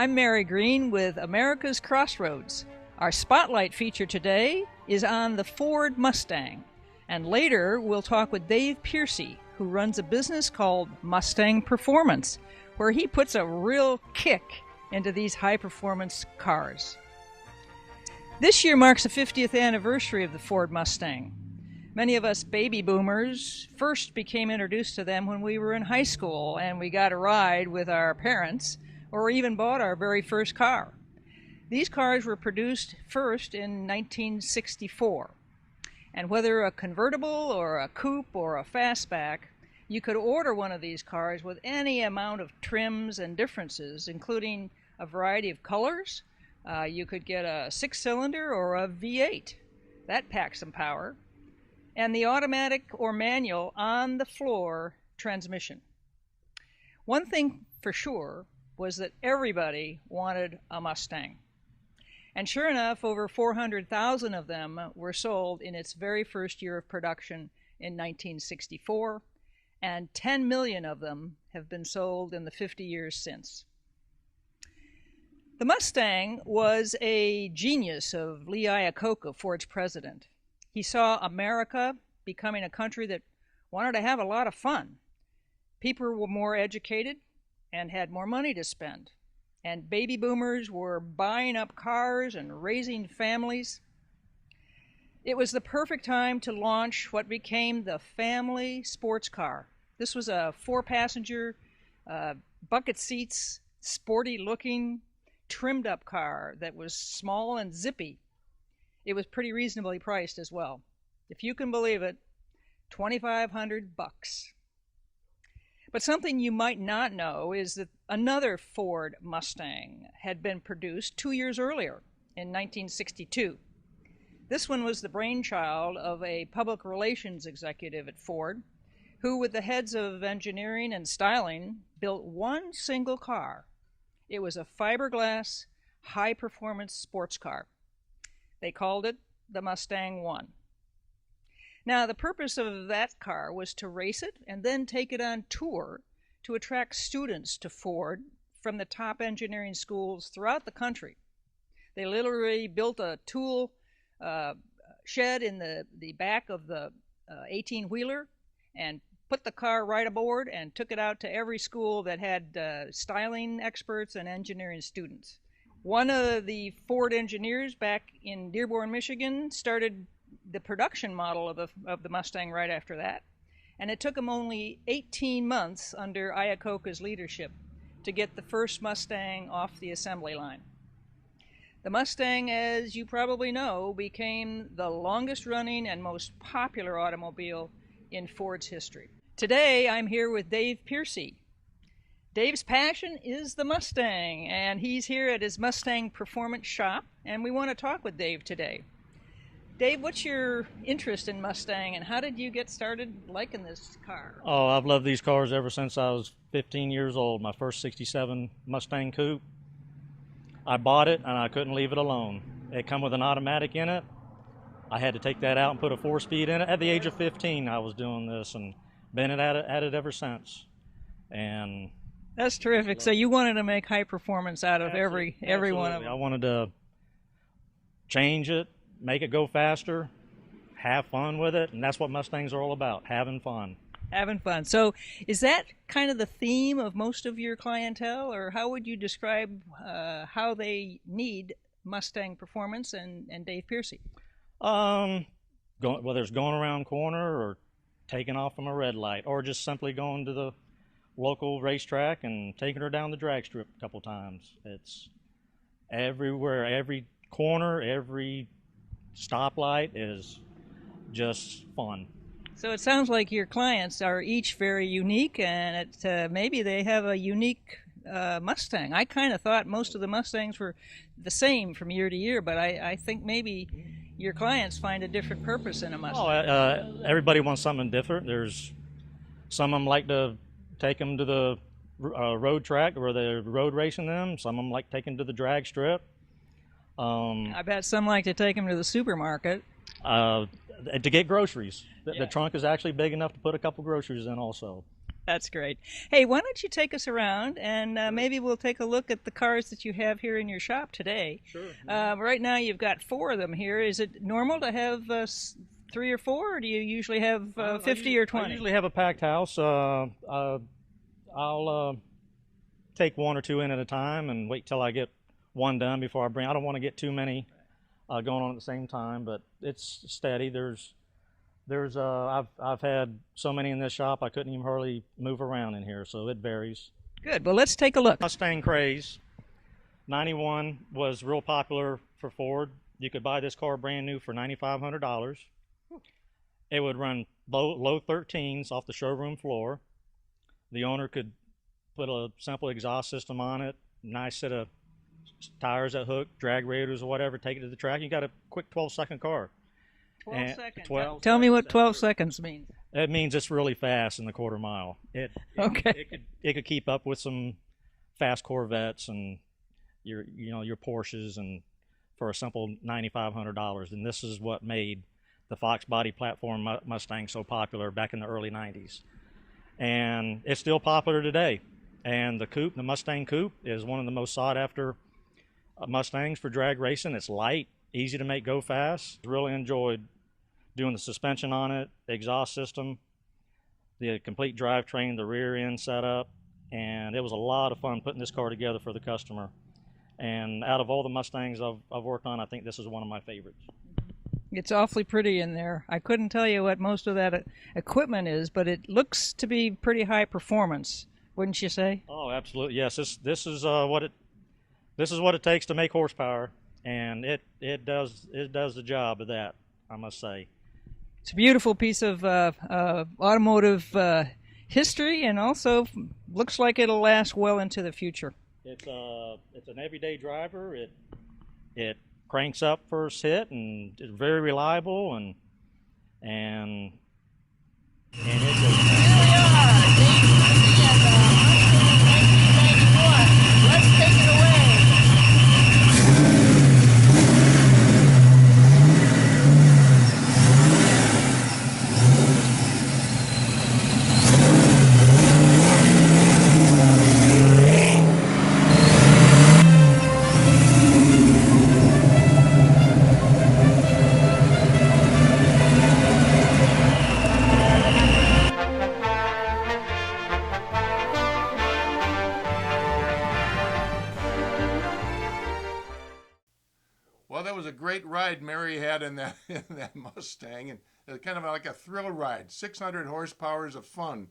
I'm Mary Green with America's Crossroads. Our spotlight feature today is on the Ford Mustang. And later we'll talk with Dave Piercy, who runs a business called Mustang Performance, where he puts a real kick into these high-performance cars. This year marks the 50th anniversary of the Ford Mustang. Many of us baby boomers first became introduced to them when we were in high school and we got a ride with our parents or even bought our very first car. These cars were produced first in 1964. And whether a convertible or a coupe or a fastback, you could order one of these cars with any amount of trims and differences, including a variety of colors. You could get a 6-cylinder or a V8. That packs some power. And the automatic or manual on-the-floor transmission. One thing for sure was that everybody wanted a Mustang. And sure enough, over 400,000 of them were sold in its very first year of production in 1964, and 10 million of them have been sold in the 50 years since. The Mustang was a genius of Lee Iacocca, Ford's president. He saw America becoming a country that wanted to have a lot of fun. People were more educated and had more money to spend. And baby boomers were buying up cars and raising families. It was the perfect time to launch what became the family sports car. This was a 4-passenger, bucket seats, sporty-looking, trimmed-up car that was small and zippy. It was pretty reasonably priced as well. If you can believe it, $2,500. But something you might not know is that another Ford Mustang had been produced 2 years earlier, in 1962. This one was the brainchild of a public relations executive at Ford, who, with the heads of engineering and styling, built one single car. It was a fiberglass, high-performance sports car. They called it the Mustang 1. Now, the purpose of that car was to race it and then take it on tour to attract students to Ford from the top engineering schools throughout the country. They literally built a tool shed in the back of the 18-wheeler and put the car right aboard and took it out to every school that had styling experts and engineering students. One of the Ford engineers back in Dearborn, Michigan, started the production model of the Mustang right after that. And it took him only 18 months under Iacocca's leadership to get the first Mustang off the assembly line. The Mustang, as you probably know, became the longest running and most popular automobile in Ford's history. Today, I'm here with Dave Piercy. Dave's passion is the Mustang, and he's here at his Mustang Performance shop, and we want to talk with Dave today. Dave, what's your interest in Mustang, and how did you get started liking this car? Oh, I've loved these cars ever since I was 15 years old. My first 67 Mustang Coupe. I bought it, and I couldn't leave it alone. It come with an automatic in it. I had to take that out and put a 4-speed in it. At the age of 15, I was doing this, and been at it ever since. And that's terrific. So you wanted to make high performance out of every one of them. I wanted to change it, make it go faster, have fun with it, and that's what Mustangs are all about, having fun. Having fun. So is that kind of the theme of most of your clientele, or how would you describe how they need Mustang Performance and Dave Piercy? Whether it's going around corner or taking off from a red light, or just simply going to the local racetrack and taking her down the drag strip a couple times. It's everywhere, every corner, every stoplight is just fun. So it sounds like your clients are each very unique, and maybe they have a unique Mustang. I kind of thought most of the Mustangs were the same from year to year, but I think maybe your clients find a different purpose in a Mustang. Everybody wants something different. There's some of them like to take them to the road track where they're road racing them. Some of them like taking to the drag strip. I bet some like to take them to the supermarket. To get groceries. The trunk is actually big enough to put a couple groceries in also. That's great. Hey, why don't you take us around and maybe we'll take a look at the cars that you have here in your shop today. Sure. Right now you've got 4 of them here. Is it normal to have 3 or 4, or do you usually have 50 or 20? I usually have a packed house. I'll take 1 or 2 in at a time and wait till I get one done before I bring. I don't want to get too many going on at the same time, but it's steady. I've had so many in this shop I couldn't even hardly move around in here, so it varies. Good. Well, let's take a look. Mustang craze. 91 was real popular for Ford. You could buy this car brand new for $9,500. It would run low 13s off the showroom floor. The owner could put a simple exhaust system on it, nice set of tires that hook, drag radiators or whatever, take it to the track. You got a quick 12-second car. 12 seconds. 12 Tell me what 12 seconds means. It means it's really fast in the quarter mile. Okay. It could keep up with some fast Corvettes and your Porsches, and for a simple $9,500. And this is what made the Fox body platform Mustang so popular back in the early 90s. And it's still popular today. And the Mustang Coupe, is one of the most sought after Mustangs for drag racing. It's light, easy to make go fast. Really enjoyed doing the suspension on it, the exhaust system, the complete drivetrain, the rear end setup, and it was a lot of fun putting this car together for the customer. And out of all the Mustangs I've worked on, I think this is one of my favorites. It's awfully pretty in there. I couldn't tell you what most of that equipment is, but it looks to be pretty high performance, wouldn't you say? Oh, absolutely. Yes, this is what it takes to make horsepower, and it does the job of that, I must say. It's a beautiful piece of automotive history, and also looks like it'll last well into the future. It's an everyday driver. It cranks up first hit, and it's very reliable, and it goes. Here we are, David Piercy and Mustang 1991. Let's take it away. Well, that was a great ride Mary had in that Mustang, and it was kind of like a thrill ride. 600 horsepower of fun.